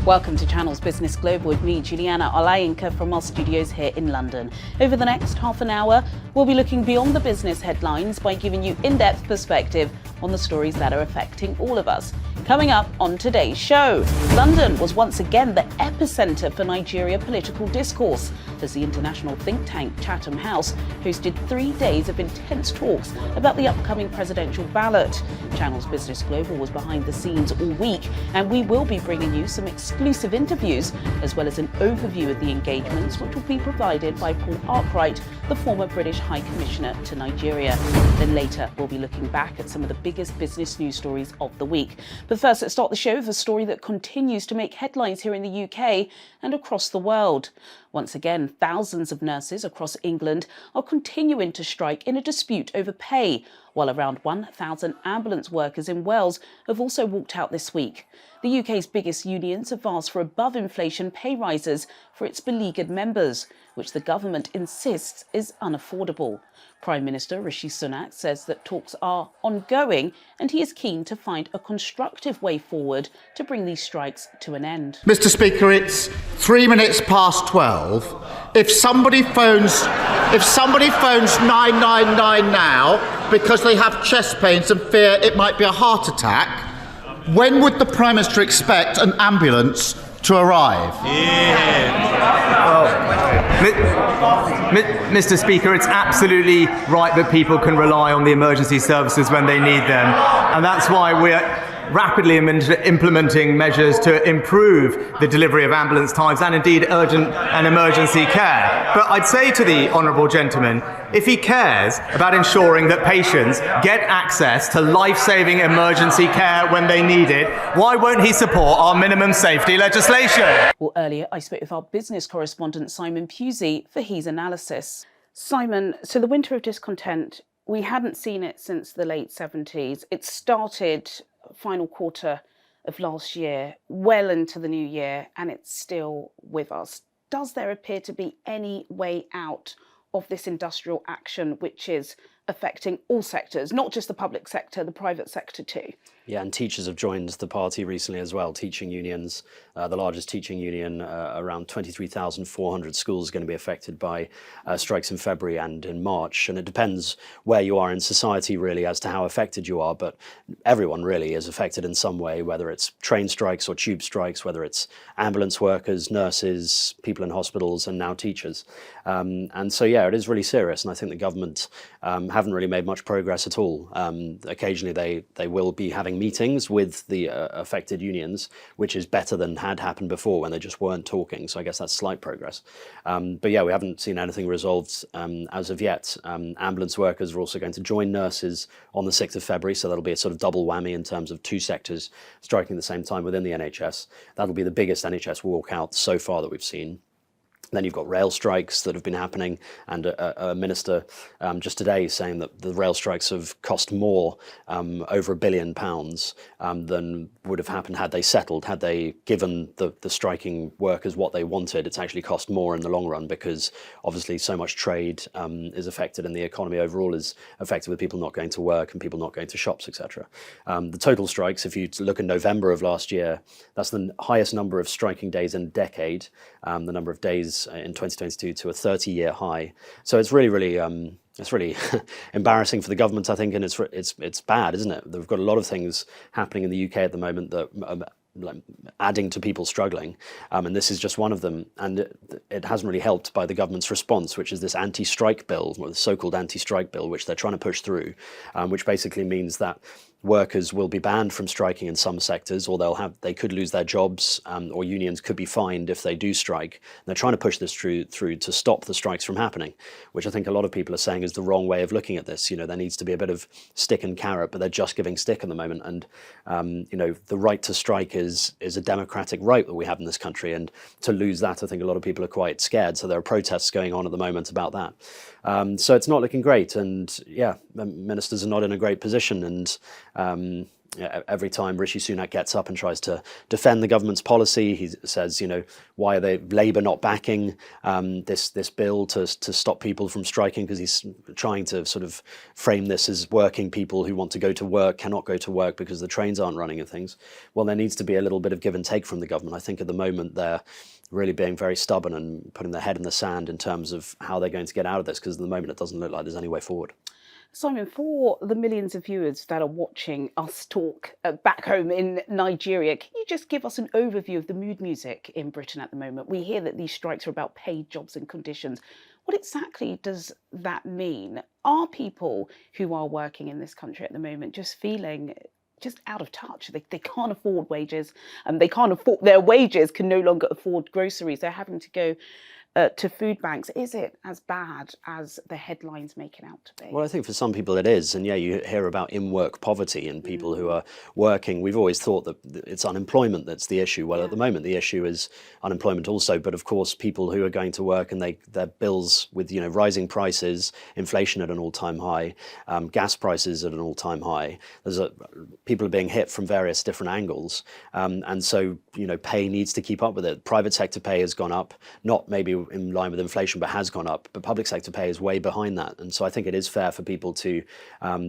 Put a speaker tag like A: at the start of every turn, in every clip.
A: Welcome to Channel's Business Global with me, Juliana Olayinka, from our studios here in London. Over the next half an hour, we'll be looking beyond the business headlines by giving you in-depth perspective on the stories that are affecting all of us. Coming up on today's show, London was once again the epicenter for Nigeria political discourse as the international think tank Chatham House hosted 3 days of intense talks about the upcoming presidential ballot. Channel's Business Global was behind the scenes all week, and we will be bringing you some exclusive interviews as well as an overview of the engagements, which will be provided by Paul Arkwright, the former British High Commissioner to Nigeria. Then later, we'll be looking back at some of the biggest business news stories of the week. But first, let's start the show with a story that continues to make headlines here in the UK and across the world. Once again, thousands of nurses across England are continuing to strike in a dispute over pay, while around 1,000 ambulance workers in Wales have also walked out this week. The UK's biggest unions have asked for above-inflation pay rises for its beleaguered members, which the government insists is unaffordable. Prime Minister Rishi Sunak says that talks are ongoing and he is keen to find a constructive way forward to bring these strikes to an end.
B: Mr. Speaker, it's 3 minutes past 12. If somebody phones 999 now because they have chest pains and fear it might be a heart attack, when would the Prime Minister expect an ambulance to arrive?
C: Mr. Speaker, it's absolutely right that people can rely on the emergency services when they need them, and that's why we're rapidly implementing measures to improve the delivery of ambulance times and indeed urgent and emergency care. But I'd say to the honourable gentleman, if he cares about ensuring that patients get access to life-saving emergency care when they need it, why won't he support our minimum safety legislation?
A: Well, earlier I spoke with our business correspondent Simon Pusey for his analysis. Simon, so the winter of discontent, we hadn't seen it since the late 70s. It started final quarter of last year, well into the new year, and it's still with us. Does there appear to be any way out of this industrial action which is affecting all sectors, not just the public sector, the private sector too?
D: Yeah, and teachers have joined the party recently as well. Teaching unions, the largest teaching union, around 23,400 schools are going to be affected by strikes in February and in March. And it depends where you are in society, really, as to how affected you are. But everyone really is affected in some way, whether it's train strikes or tube strikes, whether it's ambulance workers, nurses, people in hospitals, and now teachers. And so, yeah, it is really serious. And I think the government haven't really made much progress at all. Occasionally, they will be having meetings with the affected unions, which is better than had happened before when they just weren't talking. So I guess that's slight progress. But yeah, we haven't seen anything resolved as of yet. Ambulance workers are also going to join nurses on the 6th of February. So that'll be a sort of double whammy in terms of two sectors striking at the same time within the NHS. That'll be the biggest NHS walkout so far that we've seen. Then you've got rail strikes that have been happening, and a minister just today saying that the rail strikes have cost more, over £1 billion, than would have happened had they settled, had they given the striking workers what they wanted. It's actually cost more in the long run because obviously so much trade is affected and the economy overall is affected with people not going to work and people not going to shops, etc. The total strikes, if you look in November of last year, that's the highest number of striking days in a decade, the number of days in 2022 to a 30-year high. So it's really embarrassing for the government, I think, and it's bad, isn't it? We've got a lot of things happening in the UK at the moment that adding to people struggling, and this is just one of them. And it hasn't really helped by the government's response, which is this anti-strike bill, or the so-called anti-strike bill, which they're trying to push through, which basically means that workers will be banned from striking in some sectors, or they could lose their jobs, or unions could be fined if they do strike. And they're trying to push this through to stop the strikes from happening, which I think a lot of people are saying is the wrong way of looking at this. You know, there needs to be a bit of stick and carrot, but they're just giving stick at the moment. And you know, the right to strike is a democratic right that we have in this country, and to lose that, I think a lot of people are quite scared. So there are protests going on at the moment about that. So it's not looking great, and yeah, ministers are not in a great position, and every time Rishi Sunak gets up and tries to defend the government's policy, he says, why are Labour not backing this bill to stop people from striking? Because he's trying to sort of frame this as working people who want to go to work cannot go to work because the trains aren't running and things. Well, there needs to be a little bit of give and take from the government. I think at the moment they're really being very stubborn and putting their head in the sand in terms of how they're going to get out of this, because at the moment it doesn't look like there's any way forward.
A: Simon, for the millions of viewers that are watching us talk back home in Nigeria, can you just give us an overview of the mood music in Britain at the moment? We hear that these strikes are about paid jobs and conditions. What exactly does that mean? Are people who are working in this country at the moment just feeling just out of touch? They can't afford wages, and their wages can no longer afford groceries. They're having to go to food banks. Is it as bad as the headlines make it out to be?
D: Well, I think for some people it is. And yeah, you hear about in-work poverty and people who are working. We've always thought that it's unemployment that's the issue. Well, at the moment, the issue is unemployment also. But of course, people who are going to work and their bills with, rising prices, inflation at an all-time high, gas prices at an all-time high. People are being hit from various different angles. And so, pay needs to keep up with it. Private sector pay has gone up, not maybe in line with inflation, but has gone up. But public sector pay is way behind that. And so I think it is fair for people to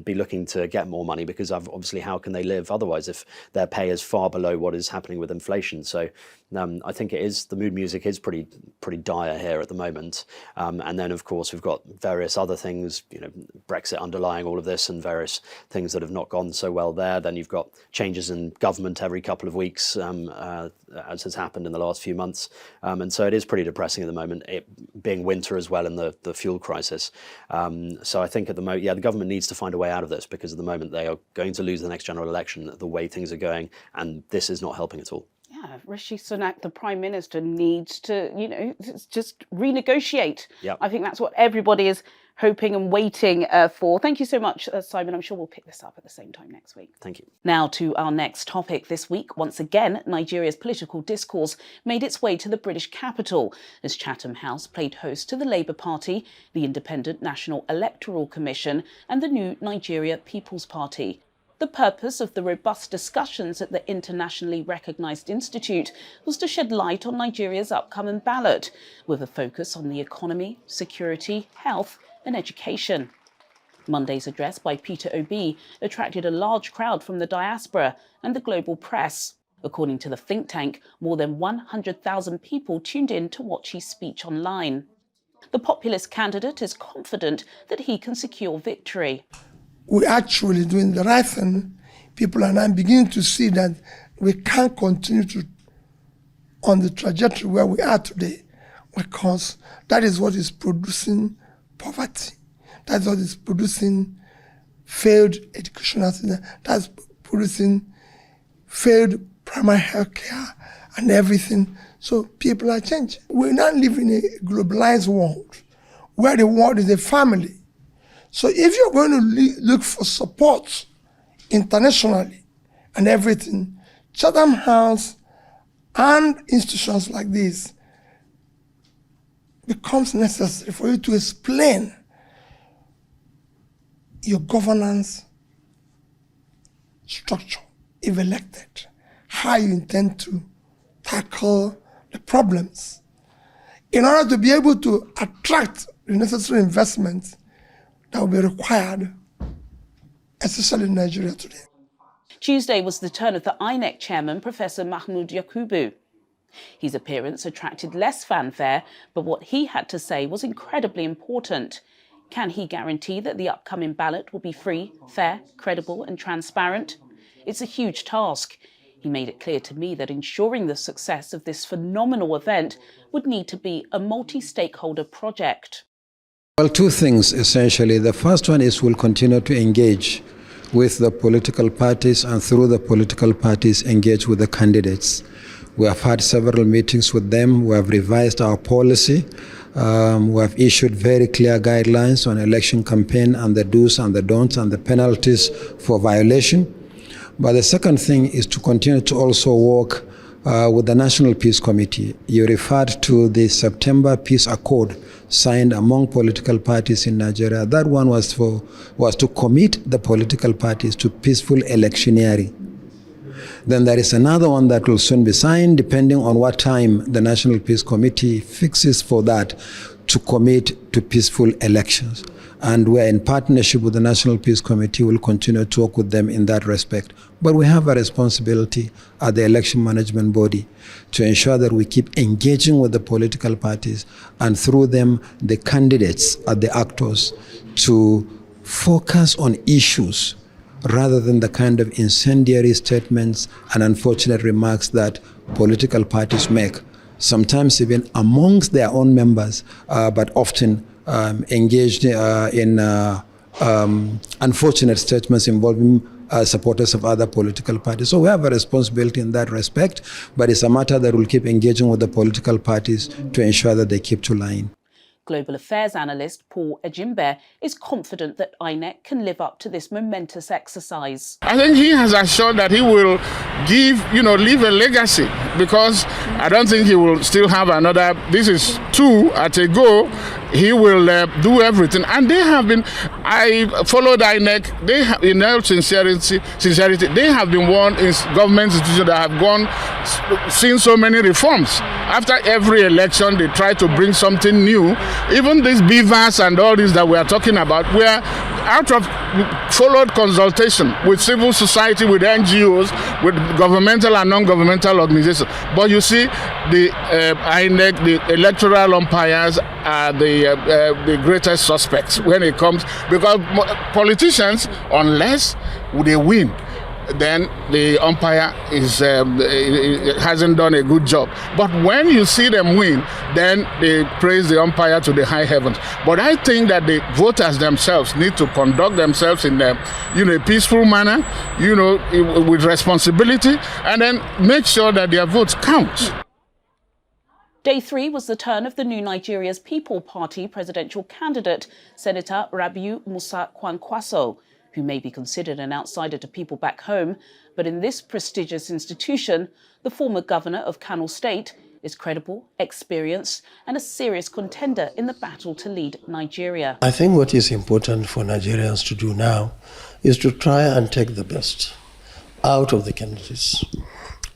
D: be looking to get more money, because obviously how can they live otherwise if their pay is far below what is happening with inflation? So I think the mood music is pretty dire here at the moment. And then, of course, we've got various other things, Brexit underlying all of this and various things that have not gone so well there. Then you've got changes in government every couple of weeks, as has happened in the last few months. And so it is pretty depressing at the moment, it being winter as well, and the fuel crisis. So I think at the moment, the government needs to find a way out of this, because at the moment they are going to lose the next general election the way things are going, and this is not helping at all.
A: Yeah, Rishi Sunak, the Prime Minister, needs to, just renegotiate.
D: Yep.
A: I think that's what everybody is hoping and waiting for. Thank you so much, Simon. I'm sure we'll pick this up at the same time next week.
D: Thank you.
A: Now to our next topic this week. Once again, Nigeria's political discourse made its way to the British capital as Chatham House played host to the Labour Party, the Independent National Electoral Commission and the new Nigeria People's Party. The purpose of the robust discussions at the internationally recognised institute was to shed light on Nigeria's upcoming ballot, with a focus on the economy, security, health and education. Monday's address by Peter Obi attracted a large crowd from the diaspora and the global press. According to the think tank, more than 100,000 people tuned in to watch his speech online. The populist candidate is confident that he can secure victory.
E: We're actually doing the right thing. People are now beginning to see that we can't continue on the trajectory where we are today, because that is what is producing poverty. That's what is producing failed educational system. That's producing failed primary health care and everything. So people are changing. We're not living in a globalized world where the world is a family. So if you're going to look for support internationally and everything, Chatham House and institutions like this becomes necessary for you to explain your governance structure, if elected, how you intend to tackle the problems in order to be able to attract the necessary investments that will be required, especially in Nigeria today.
A: Tuesday was the turn of the INEC chairman, Professor Mahmoud Yakubu. His appearance attracted less fanfare, but what he had to say was incredibly important. Can he guarantee that the upcoming ballot will be free, fair, credible and transparent? It's a huge task. He made it clear to me that ensuring the success of this phenomenal event would need to be a multi-stakeholder project.
F: Well, two things, essentially. The first one is we'll continue to engage with the political parties, and through the political parties, engage with the candidates. We have had several meetings with them. We have revised our policy. We have issued very clear guidelines on election campaign and the do's and the don'ts and the penalties for violation. But the second thing is to continue to also work with the National Peace Committee. You referred to the September Peace Accord signed among political parties in Nigeria. That one was to commit the political parties to peaceful electioneering. Then there is another one that will soon be signed, depending on what time the National Peace Committee fixes for that, to commit to peaceful elections. And we're in partnership with the National Peace Committee. We'll continue to work with them in that respect. But we have a responsibility at the election management body to ensure that we keep engaging with the political parties and through them, the candidates are the actors, to focus on issues rather than the kind of incendiary statements and unfortunate remarks that political parties make, sometimes even amongst their own members, but often engaged in unfortunate statements involving supporters of other political parties. So we have a responsibility in that respect, but it's a matter that we'll keep engaging with the political parties to ensure that they keep to line.
A: Global Affairs analyst Paul Ejimbe is confident that INEC can live up to this momentous exercise.
G: I think he has assured that he will leave a legacy, because I don't think he will still have another. This is two at a go. He will do everything. And they have been, I followed INEC, they have, in all sincerity, they have been one government institution that have seen so many reforms. After every election, they try to bring something new. Even these beavers and all this that we are talking about, we are out of followed consultation with civil society, with NGOs, with governmental and non-governmental organizations. But you see, the INEC, the electoral umpires are the greatest suspects when it comes, because politicians, unless they win, then the umpire hasn't done a good job. But when you see them win, then they praise the umpire to the high heavens. But I think that the voters themselves need to conduct themselves in a peaceful manner, with responsibility, and then make sure that their votes count.
A: Day 3 was the turn of the new Nigeria's People Party presidential candidate, Senator Rabiu Musa Kwankwaso, who may be considered an outsider to people back home, but in this prestigious institution, the former governor of Kano State is credible, experienced, and a serious contender in the battle to lead Nigeria.
H: I think what is important for Nigerians to do now is to try and take the best out of the candidates.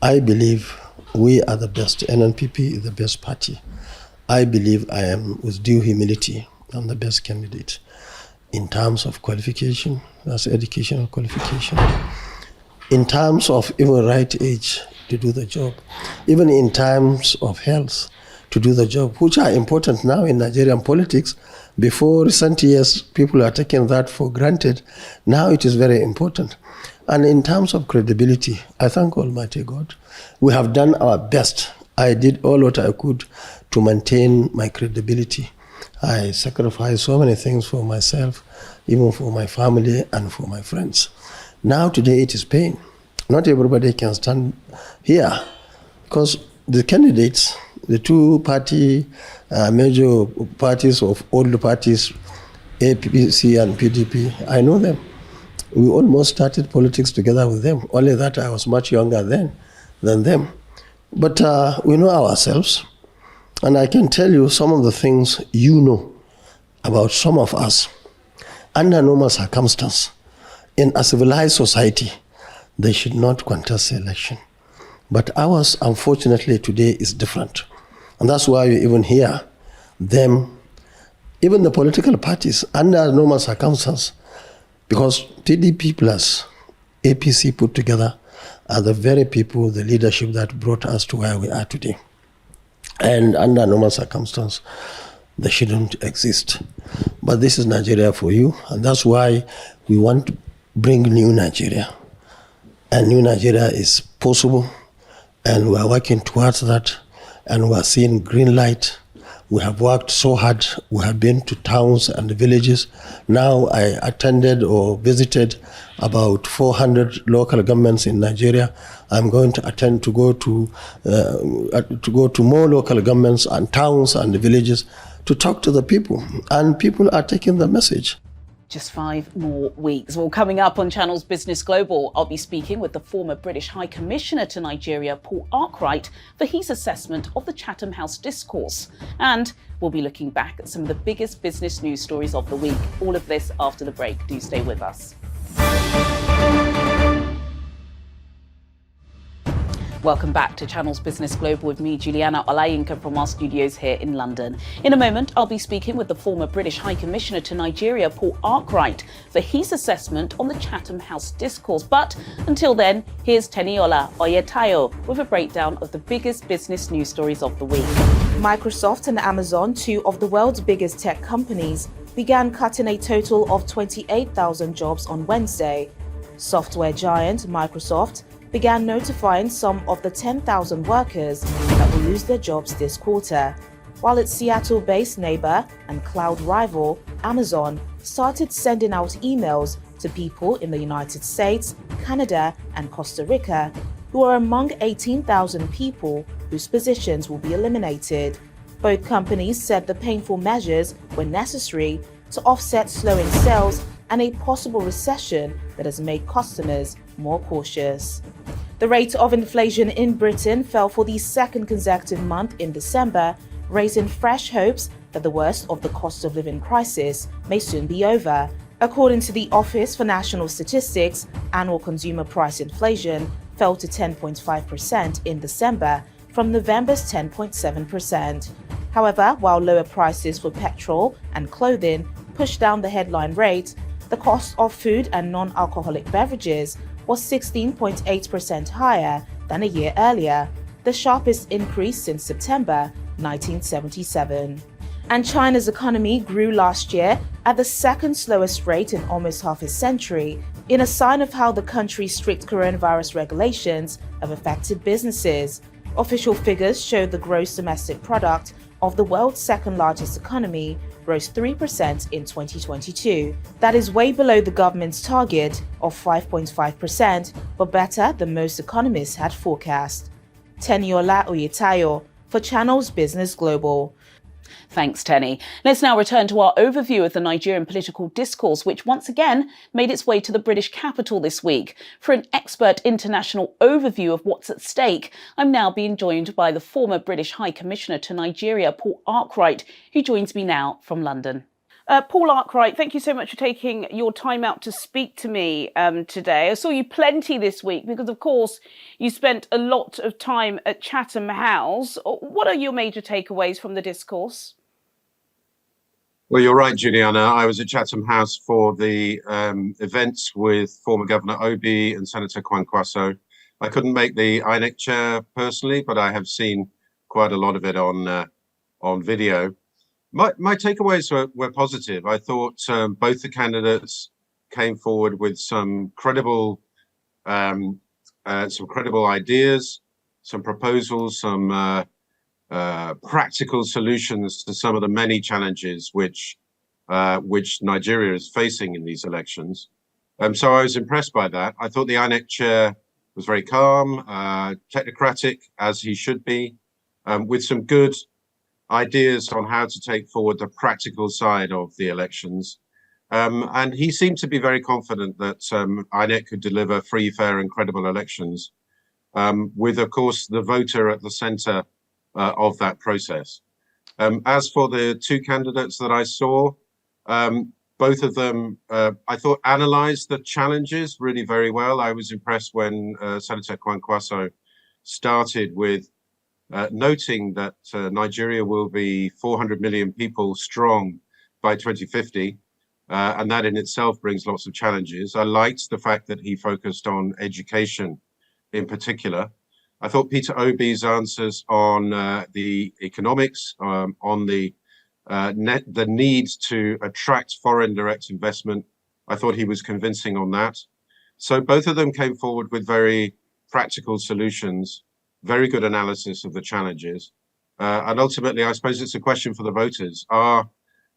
H: I believe we are the best. NNPP is the best party. I believe I am, with due humility, I'm the best candidate in terms of qualification, that's educational qualification, in terms of even right age to do the job, even in terms of health to do the job, which are important now in Nigerian politics. Before recent years, people are taking that for granted. Now it is very important. And in terms of credibility, I thank Almighty God. We have done our best. I did all what I could to maintain my credibility. I sacrificed so many things for myself, even for my family and for my friends. Now today it is pain. Not everybody can stand here, because the candidates, the two major parties of all the parties, APC and PDP, I know them. We almost started politics together with them, only that I was much younger then than them. But we know ourselves. And I can tell you some of the things about some of us. Under normal circumstances, in a civilized society, they should not contest the election. But ours, unfortunately, today is different. And that's why you even hear them, even the political parties, under normal circumstances, because PDP plus APC put together are the very people, the leadership that brought us to where we are today. And under normal circumstances, they shouldn't exist. But this is Nigeria for you, and that's why we want to bring new Nigeria. And new Nigeria is possible, and we are working towards that, and we are seeing green light. We have worked so hard. We have been to towns and villages. Now I attended or visited about 400 local governments in Nigeria. I'm going to go to more local governments and towns and villages to talk to the people. And people are taking the message.
A: Just 5 more weeks. Well, coming up on Channel's Business Global, I'll be speaking with the former British High Commissioner to Nigeria, Paul Arkwright, for his assessment of the Chatham House discourse. And we'll be looking back at some of the biggest business news stories of the week. All of this after the break. Do stay with us. Welcome back to Channel's Business Global with me, Juliana Olayinka, from our studios here in London. In a moment, I'll be speaking with the former British High Commissioner to Nigeria, Paul Arkwright, for his assessment on the Chatham House discourse. But until then, here's Teniola Oyetayo with a breakdown of the biggest business news stories of the week.
I: Microsoft and Amazon, two of the world's biggest tech companies, began cutting a total of 28,000 jobs on Wednesday. Software giant Microsoft began notifying some of the 10,000 workers that will lose their jobs this quarter, while its Seattle-based neighbor and cloud rival, Amazon, started sending out emails to people in the United States, Canada, and Costa Rica, who are among 18,000 people whose positions will be eliminated. Both companies said the painful measures were necessary to offset slowing sales and a possible recession that has made customers more cautious. The rate of inflation in Britain fell for the second consecutive month in December, raising fresh hopes that the worst of the cost of living crisis may soon be over. According to the Office for National Statistics, annual consumer price inflation fell to 10.5% in December from November's 10.7%. However, while lower prices for petrol and clothing pushed down the headline rate, the cost of food and non-alcoholic beverages was 16.8% higher than a year earlier, the sharpest increase since September 1977. And China's economy grew last year at the second slowest rate in almost half a century, in a sign of how the country's strict coronavirus regulations have affected businesses. Official figures show the gross domestic product of the world's second largest economy rose 3% in 2022. That is way below the government's target of 5.5%, but better than most economists had forecast. Teniola Oyetayo for Channel's Business Global.
A: Thanks, Tenny. Let's now return to our overview of the Nigerian political discourse, which once again made its way to the British capital this week. For an expert international overview of what's at stake, I'm now being joined by the former British High Commissioner to Nigeria, Paul Arkwright, who joins me now from London. Paul Arkwright, thank you so much for taking your time out to speak to me today. I saw you plenty this week because, of course, you spent a lot of time at Chatham House. What are your major takeaways from the discourse?
J: Well, you're right, Juliana. I was at Chatham House for the events with former Governor Obi and Senator Kwankwaso. I couldn't make the INEC chair personally, but I have seen quite a lot of it on video. My takeaways were positive. I thought both the candidates came forward with some credible ideas, some proposals, some practical solutions to some of the many challenges which Nigeria is facing in these elections. So I was impressed by that. I thought the INEC chair was very calm, technocratic, as he should be, with some good ideas on how to take forward the practical side of the elections. And he seemed to be very confident that INEC could deliver free, fair and credible elections, with, of course, the voter at the centre of that process. As for the two candidates that I saw, both of them, I thought, analysed the challenges really very well. I was impressed when Senator Kwankwaso started with noting that Nigeria will be 400 million people strong by 2050, and that in itself brings lots of challenges. I liked the fact that he focused on education in particular. I thought Peter Obi's answers on the economics, on the need to attract foreign direct investment, I thought he was convincing on that. So both of them came forward with very practical solutions, very good analysis of the challenges. And ultimately, I suppose it's a question for the voters. Are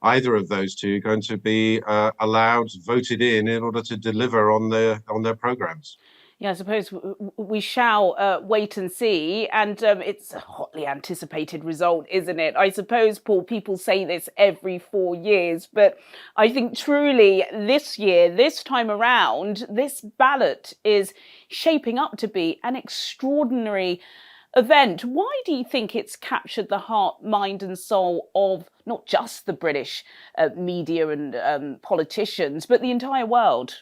J: either of those two going to be allowed, voted in order to deliver on their programs?
A: Yeah, I suppose we shall wait and see. And it's a hotly anticipated result, isn't it? I suppose, Paul, people say this every 4 years, but I think truly this year, this time around, this ballot is shaping up to be an extraordinary event. Why do you think it's captured the heart, mind, and soul of not just the British media and politicians, but the entire world?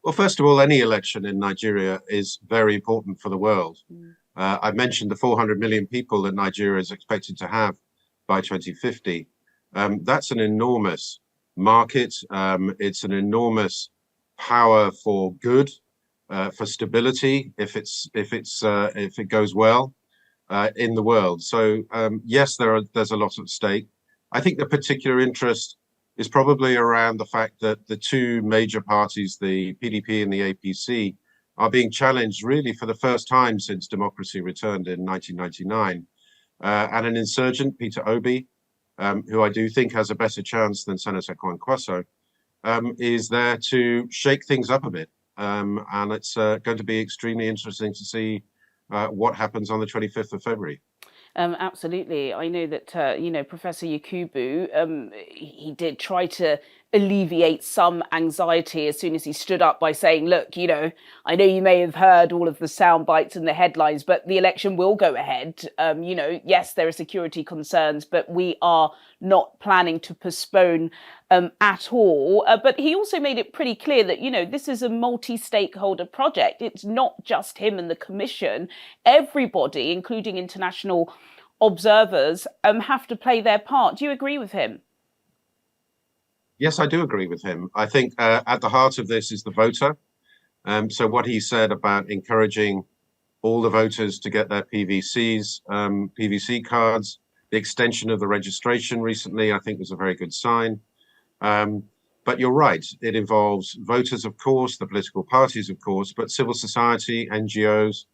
J: Well, first of all, any election in Nigeria is very important for the world. I mentioned the 400 million people that Nigeria is expected to have by 2050. That's an enormous market. It's an enormous power for good, for stability, if it goes well in the world. So yes, there's a lot at stake. I think the particular interest is probably around the fact that the two major parties, the PDP and the APC, are being challenged really for the first time since democracy returned in 1999. And an insurgent, Peter Obi, who I do think has a better chance than Senator Kwankwaso, is there to shake things up a bit. And it's going to be extremely interesting to see what happens on the 25th of February.
A: Absolutely. I know that, Professor Yakubu, he did try to alleviate some anxiety as soon as he stood up by saying, look, I know you may have heard all of the sound bites and the headlines, but the election will go ahead. Yes, there are security concerns, but we are not planning to postpone at all. But he also made it pretty clear that, this is a multi-stakeholder project. It's not just him and the commission. Everybody, including international observers, have to play their part. Do you agree with him?
J: Yes, I do agree with him. I think at the heart of this is the voter. So what he said about encouraging all the voters to get their PVC cards, the extension of the registration recently, I think was a very good sign. But you're right, it involves voters, of course, the political parties, of course, but civil society, NGOs,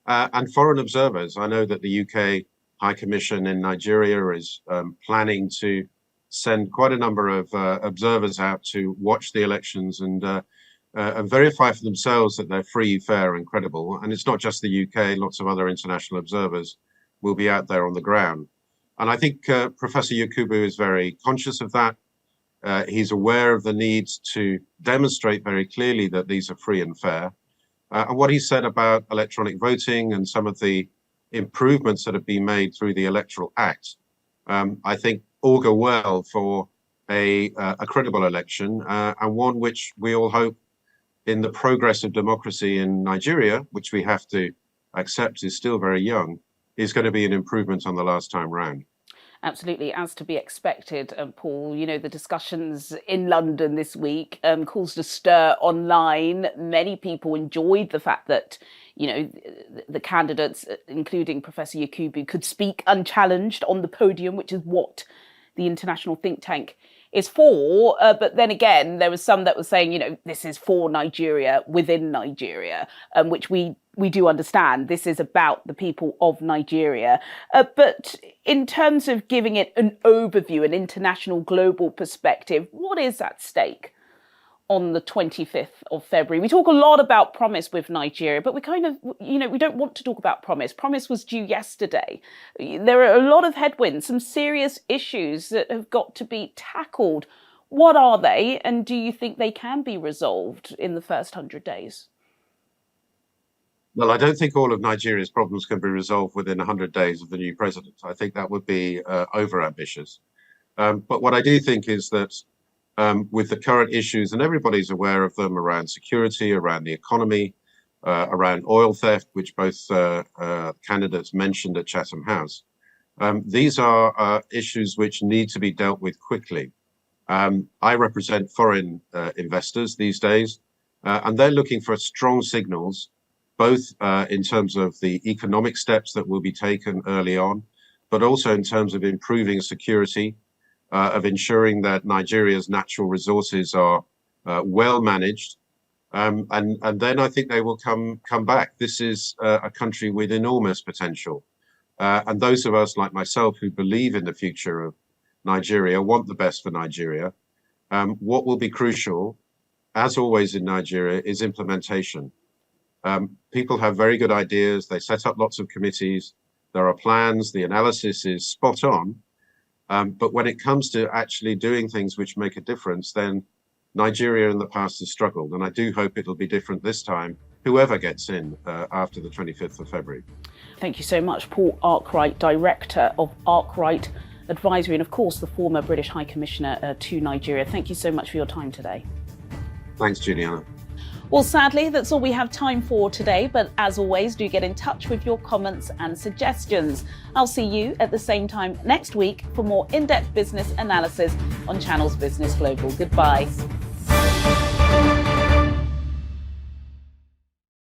J: and foreign observers. I know that the UK High Commission in Nigeria is planning to send quite a number of observers out to watch the elections and verify for themselves that they're free, fair, and credible. And it's not just the UK, lots of other international observers will be out there on the ground. And I think Professor Yakubu is very conscious of that. He's aware of the need to demonstrate very clearly that these are free and fair. And what he said about electronic voting and some of the improvements that have been made through the Electoral Act, I think augur well for a credible election and one which we all hope in the progress of democracy in Nigeria, which we have to accept is still very young, is going to be an improvement on the last time round.
A: Absolutely, as to be expected, Paul. The discussions in London this week caused a stir online. Many people enjoyed the fact that, the candidates, including Professor Yakubu, could speak unchallenged on the podium, which is what the international think tank is for. But then again, there was some that were saying, this is for Nigeria within Nigeria, which we do understand. This is about the people of Nigeria. But in terms of giving it an overview, an international global perspective, what is at stake on the 25th of February? We talk a lot about promise with Nigeria, but we kind of, we don't want to talk about promise. Promise was due yesterday. There are a lot of headwinds, some serious issues that have got to be tackled. What are they? And do you think they can be resolved in the first 100 days?
J: Well, I don't think all of Nigeria's problems can be resolved within 100 days of the new president. I think that would be over-ambitious. But what I do think is that with the current issues, and everybody's aware of them, around security, around the economy, around oil theft, which both candidates mentioned at Chatham House, these are issues which need to be dealt with quickly. I represent foreign investors these days, and they're looking for strong signals, both in terms of the economic steps that will be taken early on, but also in terms of improving security, of ensuring that Nigeria's natural resources are well managed. And then I think they will come back. This is a country with enormous potential. And those of us like myself who believe in the future of Nigeria want the best for Nigeria. What will be crucial as always in Nigeria, is implementation. People have very good ideas. They set up lots of committees. There are plans. The analysis is spot on. But when it comes to actually doing things which make a difference, then Nigeria in the past has struggled. And I do hope it'll be different this time, whoever gets in after the 25th of February.
A: Thank you so much, Paul Arkwright, Director of Arkwright Advisory, and of course the former British High Commissioner to Nigeria. Thank you so much for your time today.
J: Thanks, Juliana.
A: Well, sadly, that's all we have time for today. But as always, do get in touch with your comments and suggestions. I'll see you at the same time next week for more in-depth business analysis on Channels Business Global. Goodbye.